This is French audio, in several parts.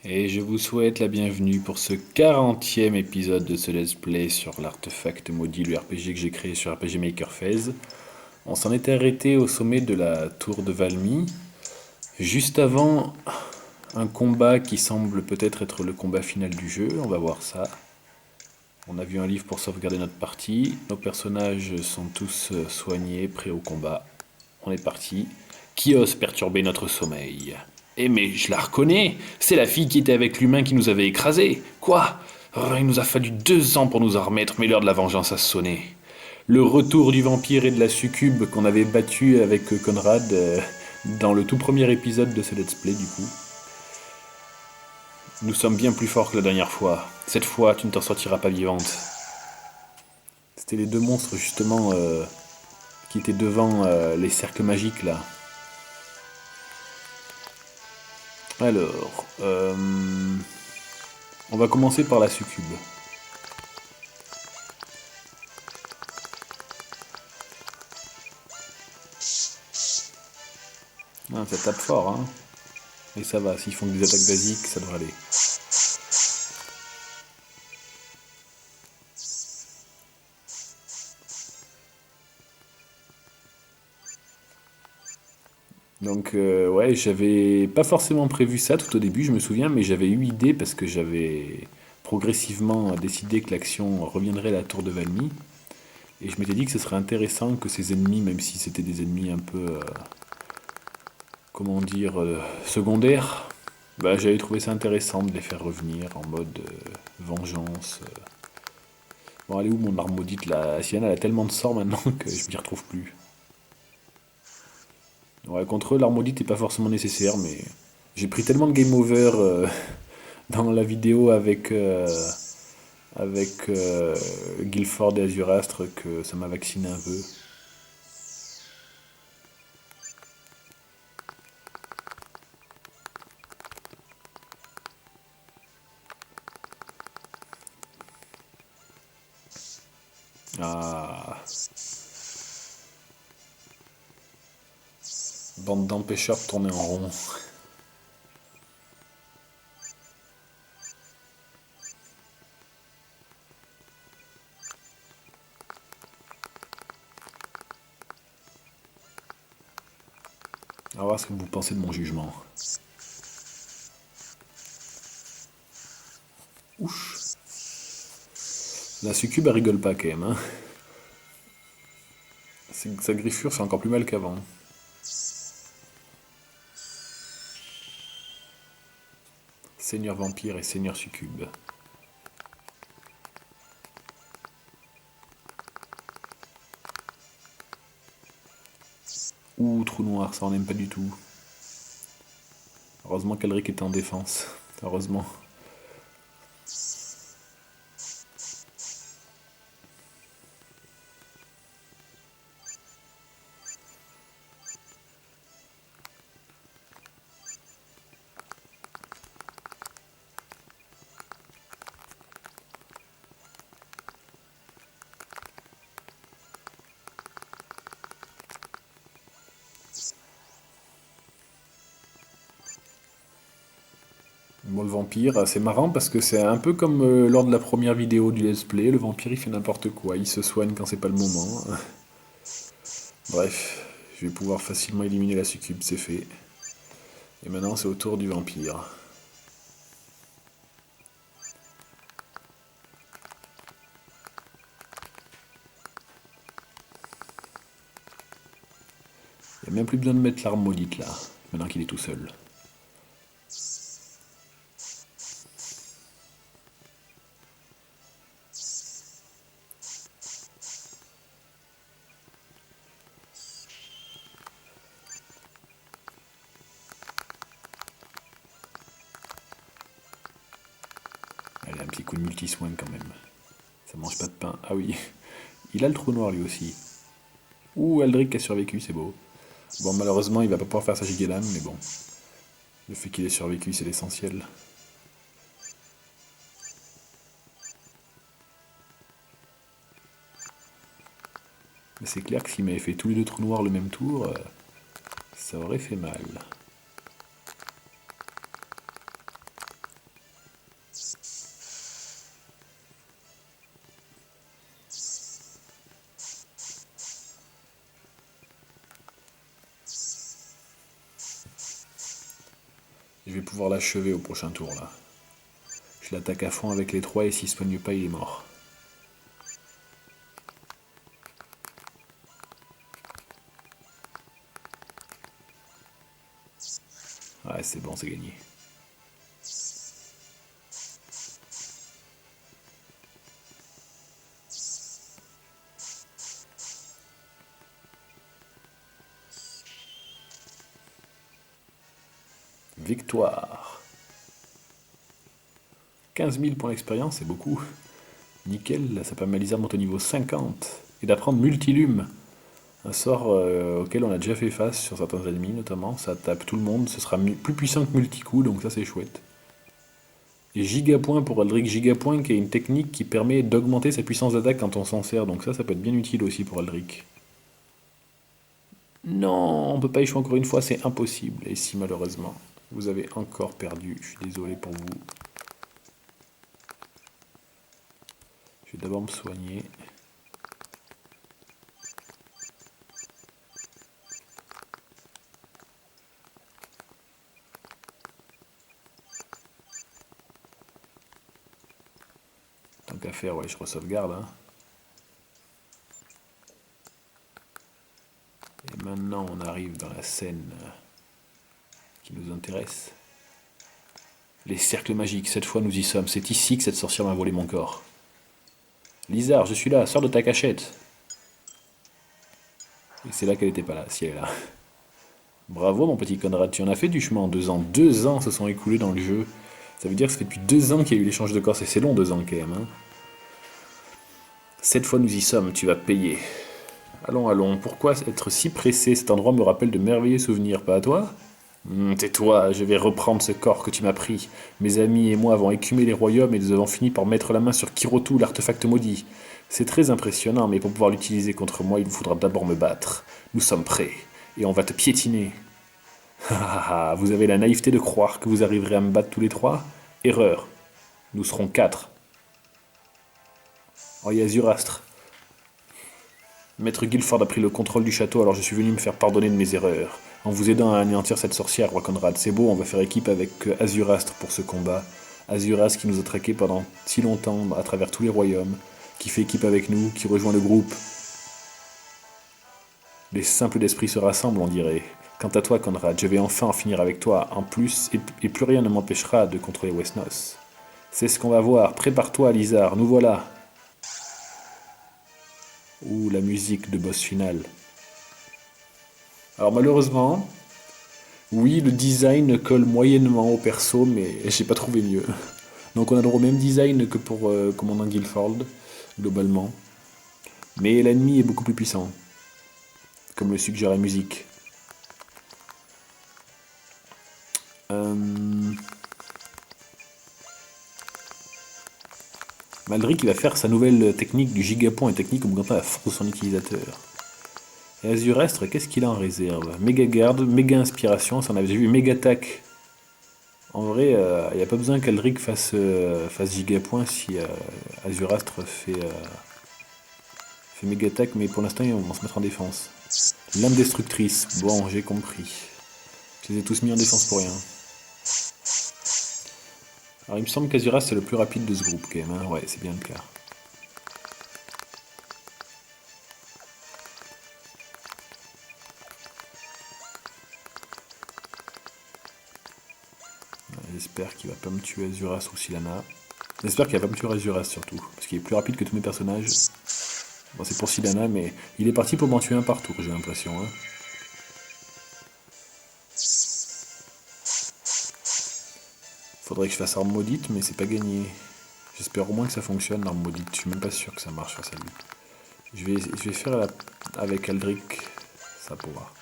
Et je vous souhaite la bienvenue pour ce 40e épisode de ce Let's Play sur l'artefact maudit, le RPG que j'ai créé sur RPG Maker Phase. On s'en était arrêté au sommet de la tour de Valmy, juste avant un combat qui semble peut-être être le combat final du jeu, on va voir ça. On a vu un livre pour sauvegarder notre partie, nos personnages sont tous soignés, prêts au combat. On est parti. Qui ose perturber notre sommeil? Eh mais je la reconnais, c'est la fille qui était avec l'humain qui nous avait écrasés. Quoi? Oh, il nous a fallu 2 ans pour nous en remettre, mais l'heure de la vengeance a sonné. Le retour du vampire et de la succube qu'on avait battu avec Conrad dans le tout premier épisode de ce let's play du coup. Nous sommes bien plus forts que la dernière fois. Cette fois, tu ne t'en sortiras pas vivante. C'était les deux monstres justement qui étaient devant les cercles magiques là. Alors, on va commencer par la succube. Ah, ça tape fort, hein. Mais ça va, s'ils font des attaques basiques, ça devrait aller. Donc, ouais, j'avais pas forcément prévu ça tout au début, je me souviens, mais j'avais eu idée parce que j'avais progressivement décidé que l'action reviendrait à la tour de Valmy. Et je m'étais dit que ce serait intéressant que ces ennemis, même si c'était des ennemis un peu, comment dire, secondaires, bah, j'avais trouvé ça intéressant de les faire revenir en mode vengeance. Bon, elle est où mon arme maudite là? Sienne, elle a tellement de sorts maintenant que je m'y retrouve plus. Ouais, contre eux, l'arme maudite n'est pas forcément nécessaire, mais j'ai pris tellement de game over dans la vidéo avec Guilford et Azurastre que ça m'a vacciné un peu. Ah, bande d'empêcheurs de tourner en rond. On va voir ce que vous pensez de mon jugement. Ouch. La succube, elle rigole pas quand même. Hein. Sa griffure fait encore plus mal qu'avant. Seigneur vampire et seigneur succube. Ouh, trou noir, ça on n'aime pas du tout. Heureusement qu'Elric était en défense. Heureusement. Bon, le vampire, c'est marrant parce que c'est un peu comme lors de la première vidéo du let's play, le vampire il fait n'importe quoi, il se soigne quand c'est pas le moment. Bref, je vais pouvoir facilement éliminer la succube, c'est fait. Et maintenant c'est au tour du vampire. Il n'y a même plus besoin de mettre l'arme maudite là, maintenant qu'il est tout seul. Allez, un petit coup de multi-soin quand même. Ça mange pas de pain. Ah oui, il a le trou noir lui aussi. Ouh, Aldric a survécu, c'est beau. Bon, malheureusement, il va pas pouvoir faire sa Gigalan, mais bon. Le fait qu'il ait survécu, c'est l'essentiel. Mais c'est clair que s'il m'avait fait tous les deux trous noirs le même tour, ça aurait fait mal. Je vais pouvoir l'achever au prochain tour là. Je l'attaque à fond avec les 3 et s'il se soigne pas, il est mort. Ouais, c'est bon, c'est gagné. Victoire. 15 000 points d'expérience, c'est beaucoup. Nickel, ça permet à Lizard de monter au niveau 50 et d'apprendre Multilume. Un sort auquel on a déjà fait face sur certains ennemis notamment. Ça tape tout le monde, ce sera plus puissant que Multicoup, donc ça c'est chouette. Et Gigapoint pour Aldric. Gigapoint qui est une technique qui permet d'augmenter sa puissance d'attaque quand on s'en sert, donc ça peut être bien utile aussi pour Aldric. Non, on peut pas échouer encore une fois, c'est impossible. Et si malheureusement, vous avez encore perdu, je suis désolé pour vous. Je vais d'abord me soigner. Tant qu'à faire, ouais, je re-sauvegarde. Hein. Et maintenant, on arrive dans la scène qui nous intéresse. Les cercles magiques, cette fois nous y sommes. C'est ici que cette sorcière m'a volé mon corps. Lizard, je suis là, sors de ta cachette. Et c'est là qu'elle n'était pas là, si elle est là. Bravo mon petit Conrad, tu en as fait du chemin en 2 ans. 2 ans se sont écoulés dans le jeu. Ça veut dire que ça fait depuis 2 ans qu'il y a eu l'échange de corps. C'est long 2 ans quand même. Hein. Cette fois nous y sommes, tu vas payer. Allons, allons, pourquoi être si pressé? Cet endroit me rappelle de merveilleux souvenirs, pas à toi? Tais-toi, je vais reprendre ce corps que tu m'as pris. Mes amis et moi avons écumé les royaumes et nous avons fini par mettre la main sur Kirotu, l'artefact maudit. C'est très impressionnant, mais pour pouvoir l'utiliser contre moi, il vous faudra d'abord me battre. Nous sommes prêts, et on va te piétiner. Vous avez la naïveté de croire que vous arriverez à me battre tous les 3? Erreur. Nous serons 4. Oh, il y a Zurastre. Maître Guilford a pris le contrôle du château, alors je suis venu me faire pardonner de mes erreurs. En vous aidant à anéantir cette sorcière, roi Conrad, c'est beau, on va faire équipe avec Azurastre pour ce combat. Azurastre qui nous a traqués pendant si longtemps à travers tous les royaumes, qui fait équipe avec nous, qui rejoint le groupe. Les simples d'esprit se rassemblent, on dirait. Quant à toi, Conrad, je vais enfin en finir avec toi. En plus, et plus rien ne m'empêchera de contrôler Westnos. C'est ce qu'on va voir. Prépare-toi, Lizard, nous voilà. Ouh, la musique de boss final. Alors malheureusement, oui, le design colle moyennement au perso, mais j'ai pas trouvé mieux. Donc on a le même design que pour Commandant Guilford, globalement. Mais l'ennemi est beaucoup plus puissant, comme le suggère la musique. Maldric il va faire sa nouvelle technique du gigapoint, une technique augmentant la force de son utilisateur. Et Azurestre, qu'est-ce qu'il a en réserve? Méga garde, méga inspiration, ça on avait déjà vu, méga attaque. En vrai, il n'y a pas besoin qu'Aldric fasse gigapoint si Azurastre fait méga attaque, mais pour l'instant, on va se mettre en défense. Lame destructrice, bon, j'ai compris. Je les ai tous mis en défense pour rien. Alors, il me semble qu'Azuras c'est le plus rapide de ce groupe, quand même. Hein. Ouais, c'est bien le cas. J'espère qu'il va pas me tuer Azuras ou Silana. J'espère qu'il va pas me tuer Azuras surtout, parce qu'il est plus rapide que tous mes personnages. Bon, c'est pour Silana, mais il est parti pour m'en tuer un par tour, j'ai l'impression. Hein. Faudrait que je fasse arme maudite, mais c'est pas gagné. J'espère au moins que ça fonctionne, l'arme maudite. Je suis même pas sûr que ça marche face à lui. Je vais faire avec Aldric, ça pour voir.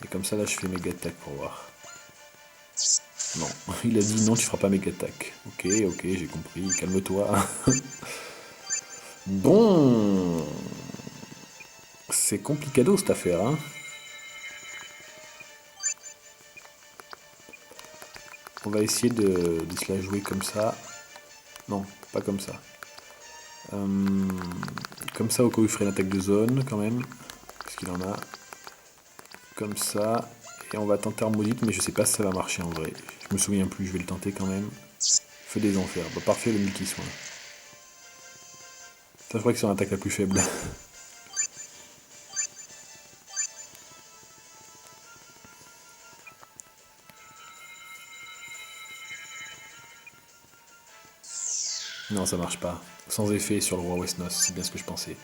Et comme ça, là, je fais méga attaque pour voir. Non, il a dit non, tu feras pas méga attaque. Ok, j'ai compris, calme-toi. Bon, c'est complicado cette affaire, hein. On va essayer de se la jouer comme ça. Non, pas comme ça. Comme ça, au cas où il ferait une attaque de zone, quand même. Parce qu'il en a. Comme ça. Et on va tenter Armodite, mais je sais pas si ça va marcher en vrai. Je me souviens plus, je vais le tenter quand même. Feu des enfers. Bah, parfait le multi-soin. Ça, je crois que c'est l'attaque la plus faible. Non, ça marche pas. Sans effet sur le roi Westnos, c'est bien ce que je pensais.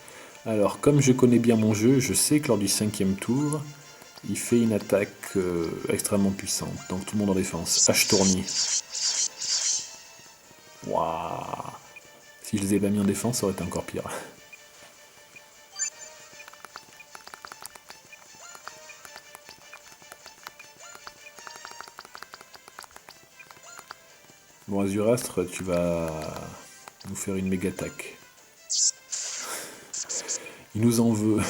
Alors, comme je connais bien mon jeu, je sais que lors du 5e tour, il fait une attaque extrêmement puissante. Donc tout le monde en défense. H tourni. Waouh. Si je les ai pas mis en défense, ça aurait été encore pire. Bon, Azurastre, tu vas nous faire une méga attaque. Il nous en veut.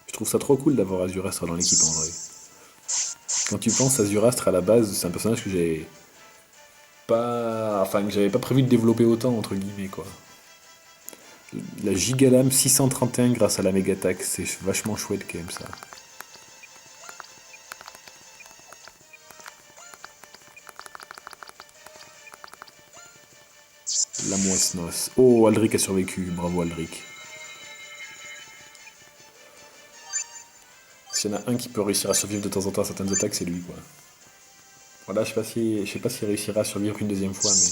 Je trouve ça trop cool d'avoir Azurastre dans l'équipe en vrai. Quand tu penses Azurastre à la base, c'est un personnage que j'ai pas. Enfin, que j'avais pas prévu de développer autant, entre guillemets, quoi. La Gigalame 631 grâce à la méga attaque, c'est vachement chouette quand même ça. La Moesnos. Oh, Aldric a survécu, bravo Aldric. S'il y en a un qui peut réussir à survivre de temps en temps à certaines attaques, c'est lui, quoi. Voilà, je sais pas s'il réussira à survivre une deuxième fois, mais...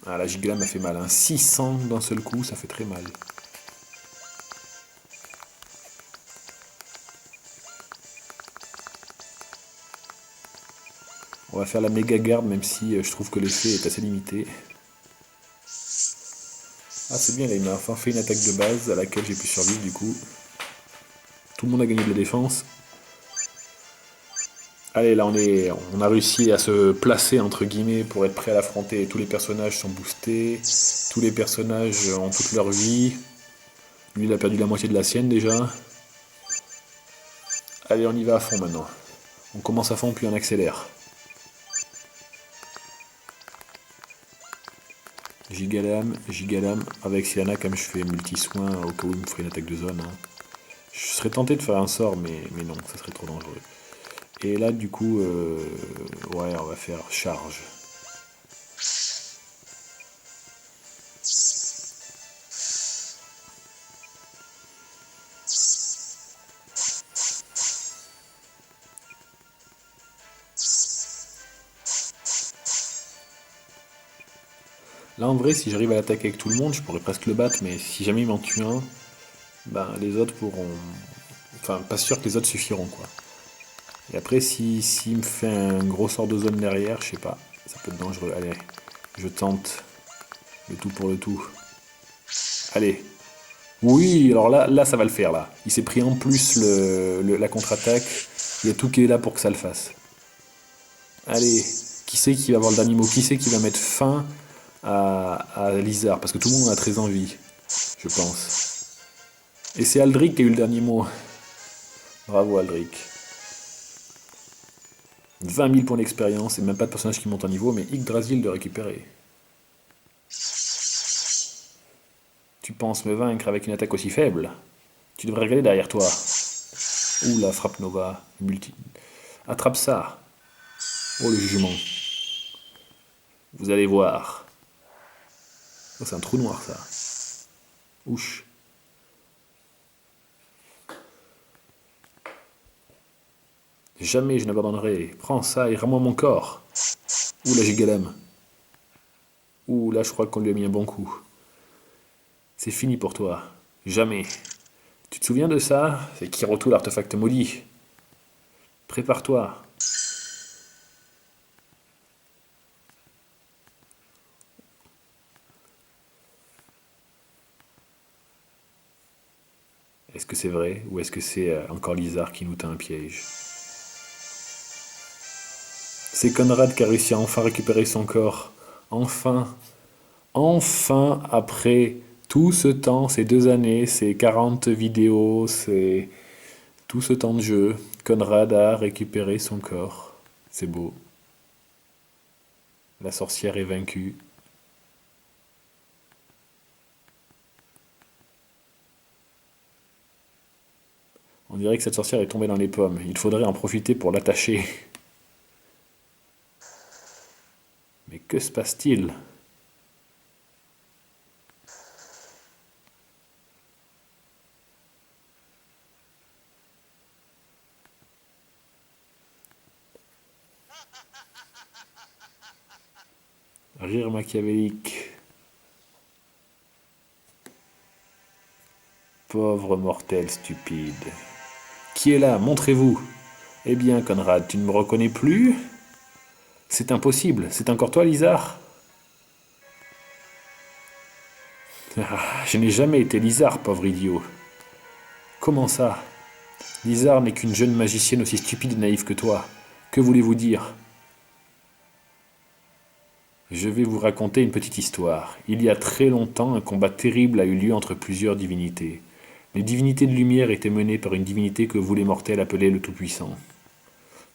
Ah, la Gigalame m'a fait mal, hein. 600 d'un seul coup, ça fait très mal. On va faire la méga garde, même si je trouve que l'effet est assez limité. Ah, c'est bien, là, il m'a enfin fait une attaque de base à laquelle j'ai pu survivre, du coup. Tout le monde a gagné de la défense. Allez, là, on a réussi à se placer, entre guillemets, pour être prêt à l'affronter. Tous les personnages sont boostés. Tous les personnages ont toute leur vie. Lui, il a perdu la moitié de la sienne, déjà. Allez, on y va à fond, maintenant. On commence à fond, puis on accélère. Gigalame, Gigalame. Avec Siana, comme je fais multi-soin, au cas où il me ferait une attaque de zone. Hein. Je serais tenté de faire un sort, mais non, ça serait trop dangereux. Et là, du coup, ouais, on va faire charge. Là, en vrai, si j'arrive à l'attaquer avec tout le monde, je pourrais presque le battre, mais si jamais il m'en tue un, ben, les autres pourront... Enfin, pas sûr que les autres suffiront, quoi. Et après, s'il me fait un gros sort de zone derrière, je sais pas, ça peut être dangereux. Allez, je tente le tout pour le tout. Allez. Oui, alors là, ça va le faire, là. Il s'est pris en plus la contre-attaque. Il y a tout qui est là pour que ça le fasse. Allez, qui c'est qui va avoir le dernier mot? Qui c'est qui va mettre fin à Lizard? Parce que tout le monde a très envie, je pense. Et c'est Aldric qui a eu le dernier mot. Bravo Aldric. 20 000 points d'expérience et même pas de personnage qui monte en niveau, mais Yggdrasil de récupérer. Tu penses me vaincre avec une attaque aussi faible? Tu devrais regarder derrière toi. Ouh la frappe Nova. Multi. Attrape ça. Oh le jugement. Vous allez voir. Oh, c'est un trou noir ça. Ouch. Jamais je n'abandonnerai. Prends ça et rends-moi mon corps. Ouh la Gigalame. Ouh là je crois qu'on lui a mis un bon coup. C'est fini pour toi. Jamais. Tu te souviens de ça? C'est Kirotu l'artefact maudit. Prépare-toi. Est-ce que c'est vrai ou est-ce que c'est encore Lizard qui nous tend un piège? C'est Conrad qui a réussi à enfin récupérer son corps. Enfin. Enfin, après tout ce temps, ces 2 années, ces 40 vidéos, Tout ce temps de jeu, Conrad a récupéré son corps. C'est beau. La sorcière est vaincue. On dirait que cette sorcière est tombée dans les pommes. Il faudrait en profiter pour l'attacher. Mais que se passe-t-il? Rire machiavélique. Pauvre mortel stupide. Qui est là? Montrez-vous. Eh bien, Conrad, tu ne me reconnais plus? C'est impossible. C'est encore toi, Lizard? Ah, je n'ai jamais été Lizard, pauvre idiot. Comment ça? Lizard n'est qu'une jeune magicienne aussi stupide et naïve que toi. Que voulez-vous dire? Je vais vous raconter une petite histoire. Il y a très longtemps, un combat terrible a eu lieu entre plusieurs divinités. Les divinités de lumière étaient menées par une divinité que vous les mortels appelez le Tout-Puissant.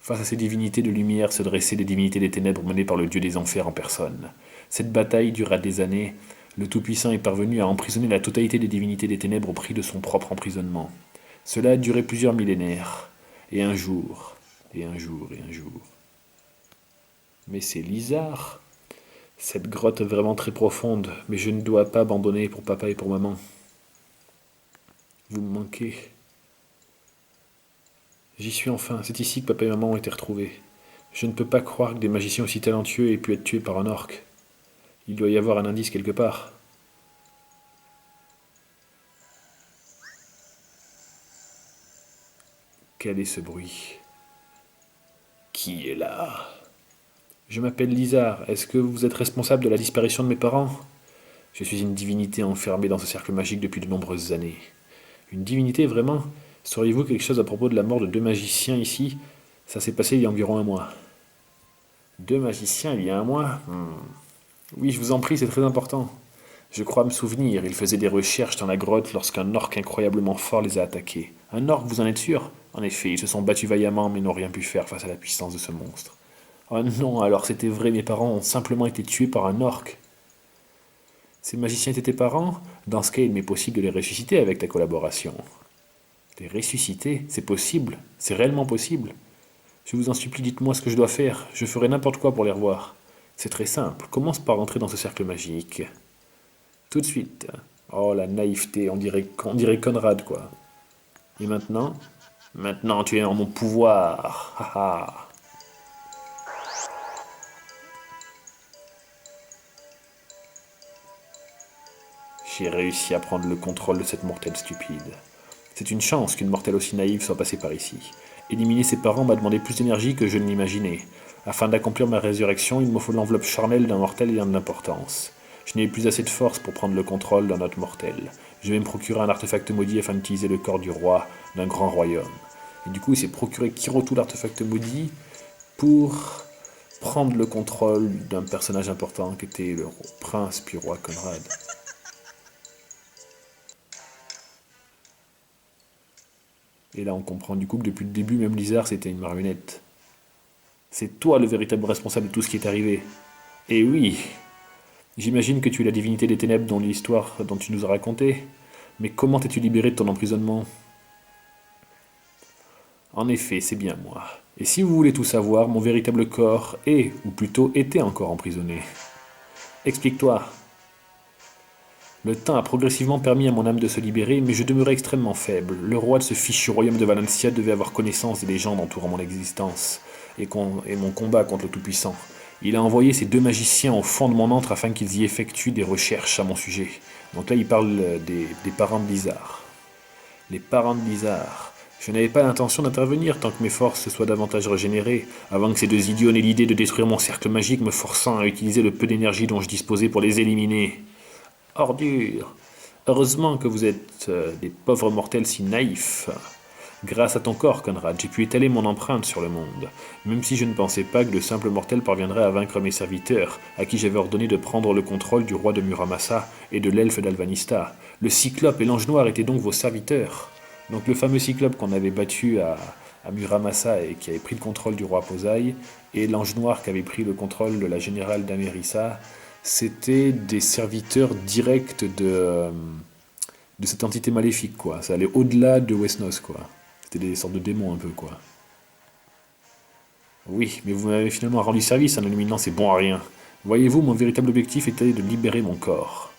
Face à ces divinités de lumière se dressaient les divinités des ténèbres menées par le dieu des enfers en personne. Cette bataille dura des années. Le Tout-Puissant est parvenu à emprisonner la totalité des divinités des ténèbres au prix de son propre emprisonnement. Cela a duré plusieurs millénaires. Et un jour, et un jour, et un jour. Mais c'est Lizard. Cette grotte est vraiment très profonde, mais je ne dois pas abandonner pour papa et pour maman. Vous me manquez. J'y suis enfin, c'est ici que papa et maman ont été retrouvés. Je ne peux pas croire que des magiciens aussi talentueux aient pu être tués par un orc. Il doit y avoir un indice quelque part. Quel est ce bruit? Qui est là? Je m'appelle Lizard. Est-ce que vous êtes responsable de la disparition de mes parents? Je suis une divinité enfermée dans ce cercle magique depuis de nombreuses années. Une divinité, vraiment? Sauriez-vous quelque chose à propos de la mort de 2 magiciens ici? Ça s'est passé il y a environ un mois. 2 magiciens il y a un mois? Oui, je vous en prie, c'est très important. Je crois me souvenir, ils faisaient des recherches dans la grotte lorsqu'un orc incroyablement fort les a attaqués. Un orc, vous en êtes sûr? En effet, ils se sont battus vaillamment mais n'ont rien pu faire face à la puissance de ce monstre. Oh non, alors c'était vrai, mes parents ont simplement été tués par un orc. Ces magiciens étaient tes parents? Dans ce cas, il m'est possible de les ressusciter avec ta collaboration. Les ressusciter? C'est possible? C'est réellement possible? Je vous en supplie, dites-moi ce que je dois faire. Je ferai n'importe quoi pour les revoir. C'est très simple. Commence par rentrer dans ce cercle magique. Tout de suite. Oh, la naïveté, on dirait Conrad, quoi. Et maintenant? Maintenant, tu es en mon pouvoir. Haha. J'ai réussi à prendre le contrôle de cette mortelle stupide. C'est une chance qu'une mortelle aussi naïve soit passée par ici. Éliminer ses parents m'a demandé plus d'énergie que je ne l'imaginais. Afin d'accomplir ma résurrection, il me faut l'enveloppe charnelle d'un mortel et d'importance. Je n'ai plus assez de force pour prendre le contrôle d'un autre mortel. Je vais me procurer un artefact maudit afin d'utiliser le corps du roi d'un grand royaume. Et du coup, il s'est procuré Kirotu, l'artefact maudit, pour prendre le contrôle d'un personnage important qui était le prince puis roi Conrad. Et là, on comprend du coup que depuis le début, même Lizard, c'était une marionnette. C'est toi le véritable responsable de tout ce qui est arrivé. Et oui, j'imagine que tu es la divinité des ténèbres dans l'histoire dont tu nous as raconté. Mais comment t'es-tu libéré de ton emprisonnement? En effet, c'est bien moi. Et si vous voulez tout savoir, mon véritable corps est, ou plutôt était encore emprisonné. Explique-toi. Le temps a progressivement permis à mon âme de se libérer, mais je demeurais extrêmement faible. Le roi de ce fichu royaume de Valencia devait avoir connaissance des légendes entourant mon existence et mon combat contre le Tout-Puissant. Il a envoyé ces 2 magiciens au fond de mon antre afin qu'ils y effectuent des recherches à mon sujet. Donc là, il parle des parents de Lizard. Les parents de Lizard. Je n'avais pas l'intention d'intervenir tant que mes forces se soient davantage régénérées, avant que ces 2 idiots n'aient l'idée de détruire mon cercle magique, me forçant à utiliser le peu d'énergie dont je disposais pour les éliminer. Ordure. Heureusement que vous êtes des pauvres mortels si naïfs. Grâce à ton corps, Conrad, j'ai pu étaler mon empreinte sur le monde, même si je ne pensais pas que de simples mortels parviendraient à vaincre mes serviteurs, à qui j'avais ordonné de prendre le contrôle du roi de Muramasa et de l'elfe d'Alvanista. Le cyclope et l'ange noir étaient donc vos serviteurs. Donc le fameux cyclope qu'on avait battu à Muramasa et qui avait pris le contrôle du roi Posei, et l'ange noir qui avait pris le contrôle de la générale d'Amerissa, c'était des serviteurs directs de cette entité maléfique, quoi. Ça allait au-delà de Wesnos, quoi. C'était des sortes de démons un peu, quoi. Oui, mais vous m'avez finalement rendu service en éliminant ces bons à rien. Voyez-vous, mon véritable objectif était de libérer mon corps.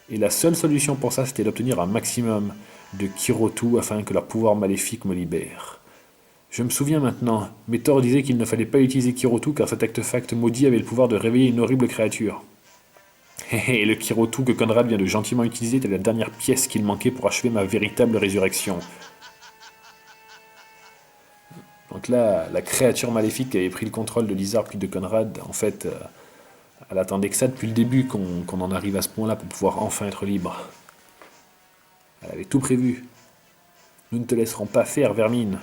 Et la seule solution pour ça, c'était d'obtenir un maximum de Kirotu afin que leur pouvoir maléfique me libère. Je me souviens maintenant, Métor disait qu'il ne fallait pas utiliser Kirotu car cet artefact maudit avait le pouvoir de réveiller une horrible créature. Et le Kirotu que Conrad vient de gentiment utiliser était la dernière pièce qu'il manquait pour achever ma véritable résurrection. Donc là, la créature maléfique qui avait pris le contrôle de Lizard puis de Conrad, en fait, elle attendait que ça depuis le début qu'on en arrive à ce point-là pour pouvoir enfin être libre. Elle avait tout prévu. Nous ne te laisserons pas faire, vermine.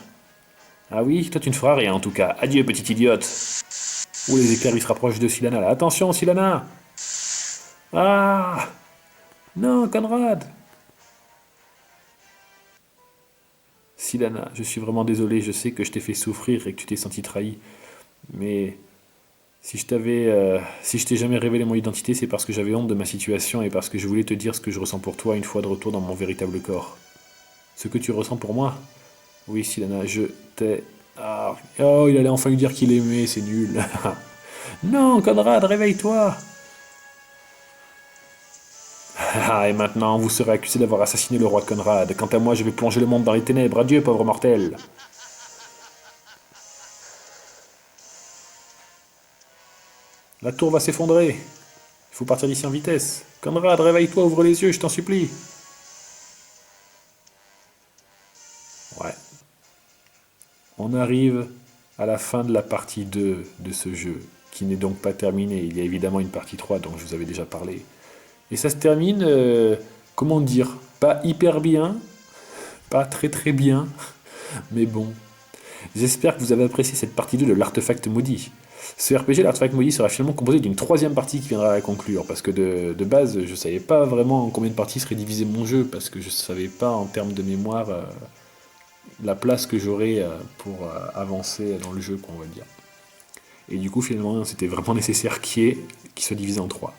Ah oui, toi tu ne feras rien en tout cas. Adieu, petite idiote. Ouh, les éclairs, ils se rapprochent de Silana là. Attention, Silana. Ah. Non, Conrad. Silana, je suis vraiment désolé, je sais que je t'ai fait souffrir et que tu t'es senti trahi. Mais si je t'ai jamais révélé mon identité, c'est parce que j'avais honte de ma situation et parce que je voulais te dire ce que je ressens pour toi une fois de retour dans mon véritable corps. Ce que tu ressens pour moi? Oui, Silana, je t'ai... Ah. Oh, il allait enfin lui dire qu'il aimait, c'est nul. Non, Conrad, réveille-toi. Ah, et maintenant, vous serez accusé d'avoir assassiné le roi Conrad. Quant à moi, je vais plonger le monde dans les ténèbres. Adieu, pauvre mortel. La tour va s'effondrer. Il faut partir d'ici en vitesse. Conrad, réveille-toi, ouvre les yeux, je t'en supplie. Ouais. On arrive à la fin de la partie 2 de ce jeu, qui n'est donc pas terminée. Il y a évidemment une partie 3 dont je vous avais déjà parlé. Et ça se termine, comment dire, pas hyper bien, pas très très bien, mais bon. J'espère que vous avez apprécié cette partie 2 de l'artefact maudit. Ce RPG, l'artefact maudit, sera finalement composé d'une troisième partie qui viendra à la conclure, parce que de base, je ne savais pas vraiment en combien de parties serait divisé mon jeu, parce que je ne savais pas en termes de mémoire la place que j'aurais pour avancer dans le jeu, qu'on va dire. Et du coup, finalement, c'était vraiment nécessaire qu'il soit divisé en trois.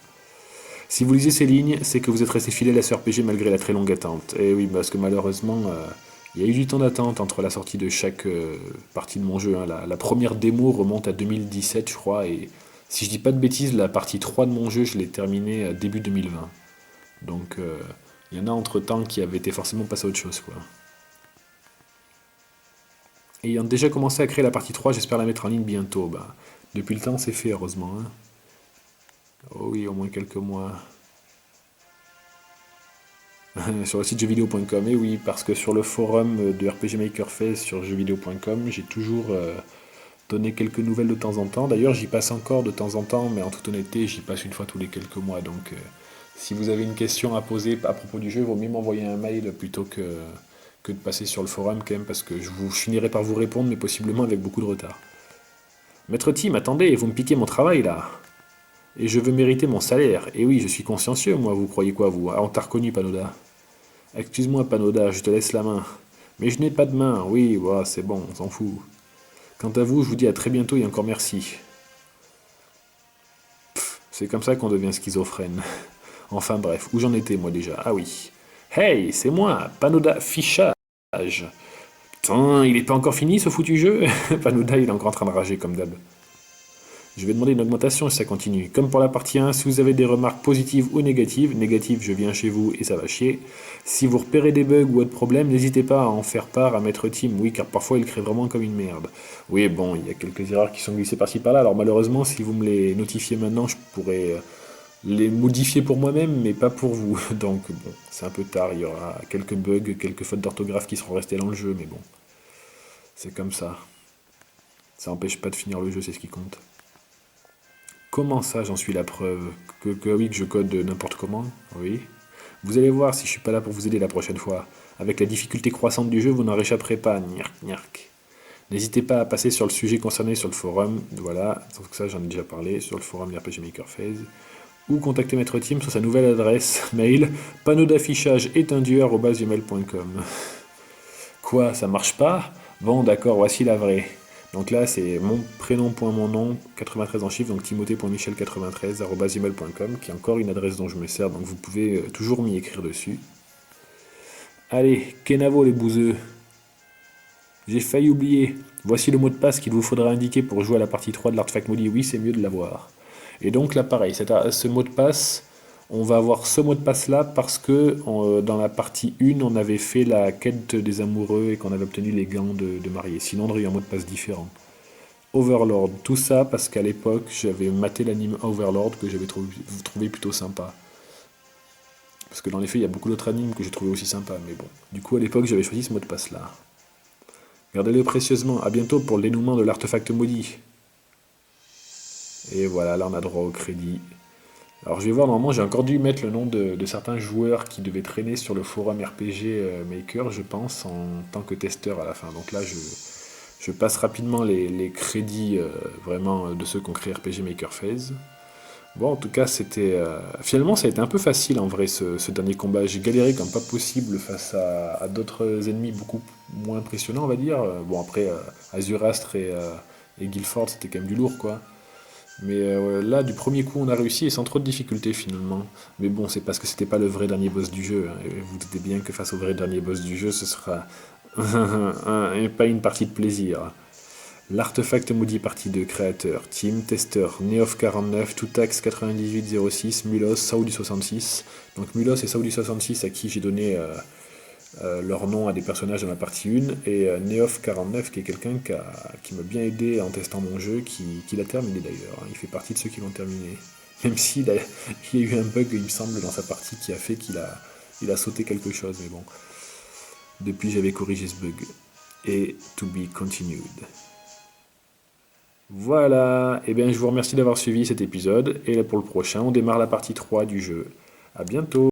Si vous lisez ces lignes, c'est que vous êtes resté fidèle à ce RPG malgré la très longue attente. Et oui, parce que malheureusement, il y a eu du temps d'attente entre la sortie de chaque partie de mon jeu. Hein. La première démo remonte à 2017, je crois, et si je dis pas de bêtises, la partie 3 de mon jeu, je l'ai terminée début 2020. Donc, il y en a entre-temps qui avaient été forcément passés à autre chose, quoi. Et ayant déjà commencé à créer la partie 3, j'espère la mettre en ligne bientôt. Bah, depuis le temps, c'est fait, heureusement. Hein. Oh oui, au moins quelques mois. Sur le site jeuxvideo.com, et oui, parce que sur le forum de RPG Maker Face sur jeuxvideo.com, j'ai toujours donné quelques nouvelles de temps en temps. D'ailleurs, j'y passe encore de temps en temps, mais en toute honnêteté, j'y passe une fois tous les quelques mois. Donc, si vous avez une question à poser à propos du jeu, il vaut mieux m'envoyer un mail plutôt que de passer sur le forum quand même, parce que je finirai par vous répondre, mais possiblement avec beaucoup de retard. Maître Tim, attendez, vous me piquez mon travail là. Et je veux mériter mon salaire. Et oui, je suis consciencieux, moi, vous croyez quoi, vous? Ah, on t'a reconnu, Panoda. Excuse-moi, Panoda, je te laisse la main. Mais je n'ai pas de main, oui, voilà, c'est bon, on s'en fout. Quant à vous, je vous dis à très bientôt et encore merci. C'est comme ça qu'on devient schizophrène. Enfin bref, où j'en étais moi déjà? Ah oui. Hey, c'est moi, Panoda Fichage. Putain, il est pas encore fini ce foutu jeu? Panoda, il est encore en train de rager comme d'hab. Je vais demander une augmentation si ça continue. Comme pour la partie 1, si vous avez des remarques positives ou négatives, je viens chez vous et ça va chier. Si vous repérez des bugs ou autres problèmes, n'hésitez pas à en faire part à Maître Team, oui, car parfois il crée vraiment comme une merde. Oui, bon, il y a quelques erreurs qui sont glissées par-ci par-là, alors malheureusement, si vous me les notifiez maintenant, je pourrais les modifier pour moi-même, mais pas pour vous. Donc, bon, c'est un peu tard, il y aura quelques bugs, quelques fautes d'orthographe qui seront restées dans le jeu, mais bon, c'est comme ça. Ça n'empêche pas de finir le jeu, c'est ce qui compte. Comment ça, j'en suis la preuve? Oui, que je code n'importe comment? Oui. Vous allez voir si je suis pas là pour vous aider la prochaine fois. Avec la difficulté croissante du jeu, vous n'en réchapperez pas. Gnark, gnark. N'hésitez pas à passer sur le sujet concerné sur le forum. Voilà, donc ça j'en ai déjà parlé sur le forum RPG Maker Phase. Ou contacter Maître Team sur sa nouvelle adresse mail panneau d'affichage éteindu@gmail.com. Quoi, ça marche pas? Bon, d'accord, voici la vraie. Donc là, c'est mon prénom.mon nom, 93 en chiffres, donc timothée.michel93@gmail.com, qui est encore une adresse dont je me sers, donc vous pouvez toujours m'y écrire dessus. Allez, Kenavo les bouseux, j'ai failli oublier. Voici le mot de passe qu'il vous faudra indiquer pour jouer à la partie 3 de l'Artefact Maudit. Oui, c'est mieux de l'avoir. Et donc là, pareil, ce mot de passe, on va avoir ce mot de passe-là parce que dans la partie 1, on avait fait la quête des amoureux et qu'on avait obtenu les gants de mariée. Sinon, on aurait eu un mot de passe différent. Overlord, tout ça parce qu'à l'époque, j'avais maté l'anime Overlord que j'avais trouvé plutôt sympa. Parce que dans les faits, il y a beaucoup d'autres animes que j'ai trouvé aussi sympa, mais bon. Du coup, à l'époque, j'avais choisi ce mot de passe-là. Gardez-le précieusement. À bientôt pour le dénouement de l'artefact maudit. Et voilà, là, on a droit au crédit. Alors, je vais voir, normalement, j'ai encore dû mettre le nom de certains joueurs qui devaient traîner sur le forum RPG Maker, je pense, en tant que testeur à la fin. Donc là, je passe rapidement les crédits vraiment de ceux qui ont créé RPG Maker Phase. Bon, en tout cas, finalement, ça a été un peu facile en vrai ce dernier combat. J'ai galéré comme pas possible face à d'autres ennemis beaucoup moins impressionnants, on va dire. Bon, après, Azurastre et Guilford, c'était quand même du lourd, quoi. Mais là, du premier coup, on a réussi et sans trop de difficultés finalement. Mais bon, c'est parce que c'était pas le vrai dernier boss du jeu, hein. Et vous doutez bien que face au vrai dernier boss du jeu, ce sera pas une partie de plaisir. L'artefact maudit partie 2, créateur, team, testeur, Neof49, Toutax 9806, Mulos, Saoudi66. Donc Mulos et Saoudi66 à qui j'ai donné leur nom à des personnages dans la partie 1, et Neof49 qui est quelqu'un qui m'a bien aidé en testant mon jeu, qui l'a terminé d'ailleurs. Il fait partie de ceux qui l'ont terminé. Même s'il a, il y a eu un bug, il me semble, dans sa partie qui a fait qu'il a sauté quelque chose, mais bon. Depuis, j'avais corrigé ce bug. Et to be continued. Voilà, et bien je vous remercie d'avoir suivi cet épisode, et pour le prochain, on démarre la partie 3 du jeu. A bientôt!